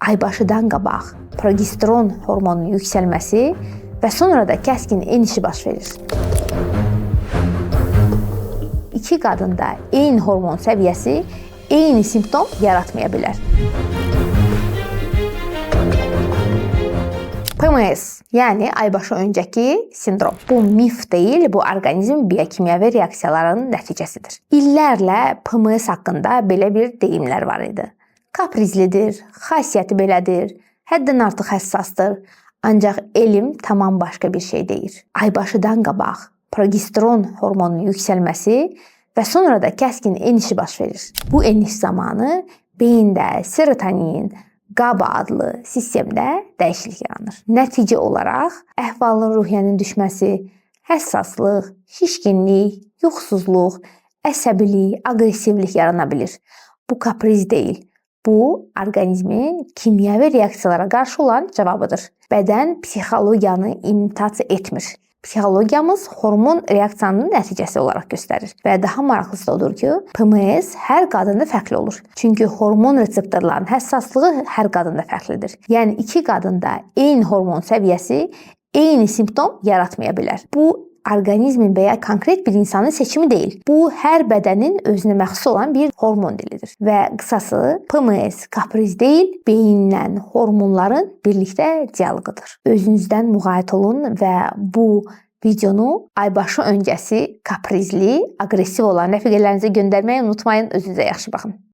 aybaşıdan qabaq progesteron hormonunun yüksəlməsi və sonra da kəskin enişi baş verir. İki qadında eyni hormon səviyyəsi eyni simptom yaratmaya bilər. PMS, yəni aybaşı öncəki sindrom. Bu mif deyil, bu orqanizm biokimyəvi reaksiyaların nəticəsidir. İllərlə PMS haqqında belə bir deyimlər var idi. Kaprizlidir, xasiyyəti belədir, həddən artıq həssasdır. Ancaq elm tamam başqa bir şey deyir. Aybaşıdan qabaq progesteron hormonunun yüksəlməsi və sonra da kəskin enişi baş verir. Bu eniş zamanı beyində serotonin, GABA adlı sistemdə dəyişiklik yaranır. Nəticə olaraq əhval-ruhiyyənin düşməsi, həssaslıq, şişkinlik, yuxusuzluq, əsəbilik, aqressivlik yarana bilir. Bu kapriz deyil. Bu, orqanizmin kimyəvi reaksiyalara qarşı olan cavabıdır. Bədən psixologiyanı imitasiya etmir. Psixologiyamız hormon reaksiyanın nəticəsi olaraq göstərir. Və daha maraqlısı da odur ki, PMS hər qadında fərqli olur. Çünki hormon reseptorlarının həssaslığı hər qadında fərqlidir. Yəni iki qadında eyni hormon səviyyəsi eyni simptom yaratmaya bilər. Bu orqanizmin və ya konkret bir insanın seçimi deyil. Bu, hər bədənin özünə məxsus olan bir hormon dilidir. Və qısası PMS kapriz deyil, beyinlə hormonların birlikdə dialoqudur. Özünüzdən müğayət olun və bu videonu aybaşı öncəsi kaprizli, aqressiv olan rəfiqələrinizə göndərməyi unutmayın. Özünüzə yaxşı baxın.